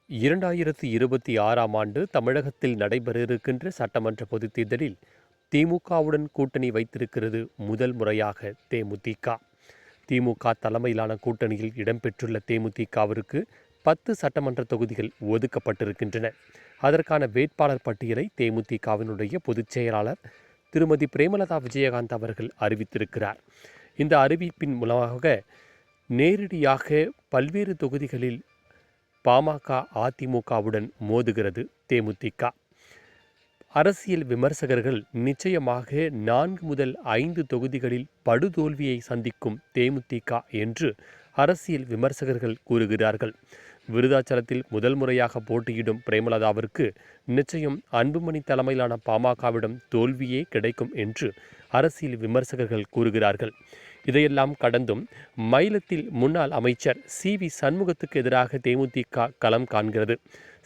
2026ஆம் ஆண்டு தமிழகத்தில் நடைபெற இருக்கின்ற சட்டமன்ற பொதுத் தேர்தலில் திமுகவுடன் கூட்டணி வைத்திருக்கிறது முதல் முறையாக தேமுதிக. திமுக தலைமையிலான கூட்டணியில் இடம்பெற்றுள்ள தேமுதிகவிற்கு 10 சட்டமன்ற தொகுதிகள் ஒதுக்கப்பட்டிருக்கின்றன. அதற்கான வேட்பாளர் பட்டியலை தேமுதிகவினுடைய பொதுச் செயலாளர் திருமதி பிரேமலதா விஜயகாந்த் அவர்கள் அறிவித்திருக்கிறார். இந்த அறிவிப்பின் மூலமாக நேரடியாக பல்வேறு தொகுதிகளில் பாமக அதிமுகவுடன் மோதுகிறது தேமுதிக. அரசியல் விமர்சகர்கள் நிச்சயமாக 4 முதல் 5 தொகுதிகளில் படுதோல்வியை சந்திக்கும் தேமுதிக என்று அரசியல் விமர்சகர்கள் கூறுகிறார்கள். விருதாச்சலத்தில் முதல் முறையாக போட்டியிடும் பிரேமலதாவிற்கு நிச்சயம் அன்புமணி தலைமையிலான பாமகவிடம் தோல்வியே கிடைக்கும் என்று அரசியல் விமர்சகர்கள் கூறுகிறார்கள். இதையெல்லாம் கடந்தும் மயிலத்தில் முன்னாள் அமைச்சர் சி.வி. சண்முகத்துக்கு எதிராக தேமுதிக களம் காண்கிறது.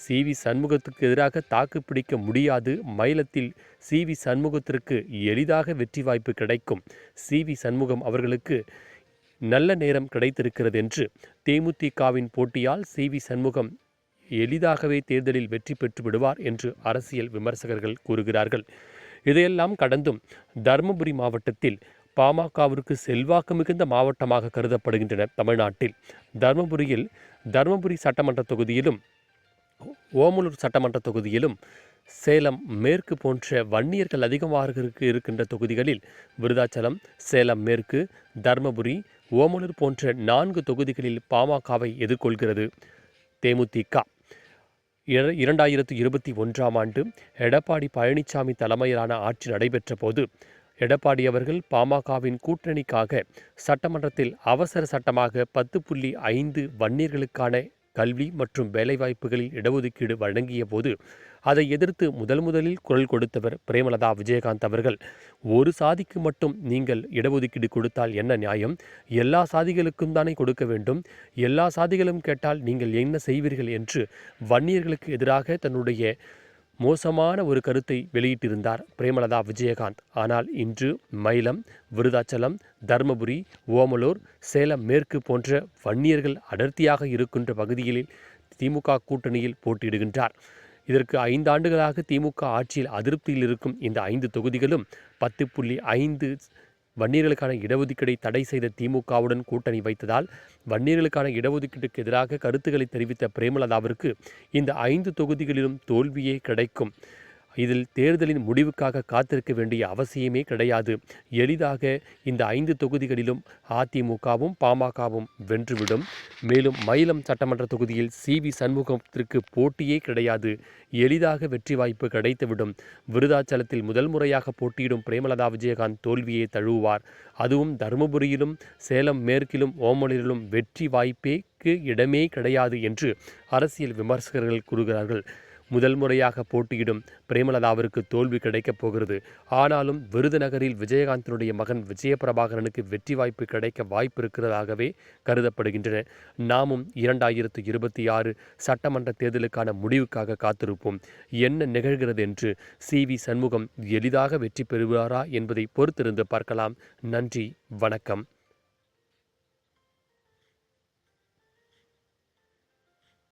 சி.வி. சண்முகத்துக்கு எதிராக தாக்கு பிடிக்க முடியாது. மயிலத்தில் சி.வி. சண்முகத்திற்கு எளிதாக வெற்றி வாய்ப்பு கிடைக்கும். சி.வி. சண்முகம் அவர்களுக்கு நல்ல நேரம் கிடைத்திருக்கிறது என்று தேமுதிகவின் போட்டியால் சி.வி. சண்முகம் எளிதாகவே தேர்தலில் வெற்றி பெற்று விடுவார் என்று அரசியல் விமர்சகர்கள் கூறுகிறார்கள். இதையெல்லாம் கடந்தும் தருமபுரி மாவட்டத்தில் பாமகவிற்கு செல்வாக்கு மிகுந்த மாவட்டமாக கருதப்படுகின்றன. தமிழ்நாட்டில் தருமபுரி சட்டமன்ற தொகுதியிலும் ஓமலூர் சட்டமன்ற தொகுதியிலும் சேலம் மேற்கு போன்ற வன்னியர்கள் அதிகமாக இருக்கின்ற தொகுதிகளில் விருதாச்சலம், சேலம் மேற்கு, தருமபுரி, ஓமலூர் போன்ற 4 தொகுதிகளில் பாமகவை எதிர்கொள்கிறது தேமுதிக. 2021ஆம் ஆண்டு எடப்பாடி பழனிசாமி தலைமையிலான ஆட்சி நடைபெற்ற போது எடப்பாடி அவர்கள் பாமகவின் கூட்டணிக்காக சட்டமன்றத்தில் அவசர சட்டமாக 10.5 வன்னியர்களுக்கான கல்வி மற்றும் வேலைவாய்ப்புகளில் இடஒதுக்கீடு வழங்கிய போது அதை எதிர்த்து முதலில் குரல் கொடுத்தவர் பிரேமலதா விஜயகாந்த் அவர்கள். ஒரு சாதிக்கு மட்டும் நீங்கள் இடஒதுக்கீடு கொடுத்தால் என்ன நியாயம்? எல்லா சாதிகளுக்கும் தானே கொடுக்க வேண்டும். எல்லா சாதிகளும் கேட்டால் நீங்கள் என்ன செய்வீர்கள் என்று வன்னியர்களுக்கு எதிராக தன்னுடைய மோசமான ஒரு கருத்தை வெளியிட்டிருந்தார் பிரேமலதா விஜயகாந்த். ஆனால் இன்று மயிலம், விருதாச்சலம், தருமபுரி, ஓமலூர், சேலம் மேற்கு போன்ற வன்னியர்கள் அடர்த்தியாக இருக்கின்ற பகுதிகளில் திமுக கூட்டணியில் போட்டியிடுகின்றார். இதற்கு 5 ஆண்டுகளாக திமுக ஆட்சியில் அதிருப்தியில் இருக்கும் இந்த 5 தொகுதிகளும் 10.5 வன்னியர்களுக்கான இடஒதுக்கீடை தடை செய்த திமுகவுடன் கூட்டணி வைத்ததால் வன்னியர்களுக்கான இடஒதுக்கீட்டுக்கு எதிராக கருத்துக்களை தெரிவித்த பிரேமலதாவிற்கு இந்த 5 தொகுதிகளிலும் தோல்வியே கிடைக்கும். இதில் தேர்தலின் முடிவுக்காக காத்திருக்க வேண்டிய அவசியமே கிடையாது. எளிதாக இந்த 5 தொகுதிகளிலும் அதிமுகவும் பாமகவும் வென்றுவிடும். மேலும் மயிலம் சட்டமன்ற தொகுதியில் சி.வி. சண்முகத்திற்கு போட்டியே கிடையாது. எளிதாக வெற்றி வாய்ப்பு கிடைத்துவிடும். விருதாச்சலத்தில் முதல் முறையாக போட்டியிடும் பிரேமலதா விஜயகாந்த் தோல்வியை தழுவுவார். அதுவும் தருமபுரியிலும் சேலம் மேற்கிலும் ஓமலூரிலும் வெற்றி வாய்ப்பேக்கு இடமே கிடையாது என்று அரசியல் விமர்சகர்கள் கூறுகிறார்கள். முதல் முறையாக போட்டியிடும் பிரேமலதாவிற்கு தோல்வி கிடைக்கப் போகிறது. ஆனாலும் விருதுநகரில் விஜயகாந்தினுடைய மகன் விஜயபிரபாகரனுக்கு வெற்றி வாய்ப்பு கிடைக்க வாய்ப்பு இருக்கிறதாகவே கருதப்படுகின்றன. நாமும் 2026 சட்டமன்ற தேர்தலுக்கான முடிவுக்காக காத்திருப்போம். என்ன நிகழ்கிறது என்று சி.வி. சண்முகம் எளிதாக வெற்றி பெறுவாரா என்பதை பொறுத்திருந்து பார்க்கலாம். நன்றி, வணக்கம்.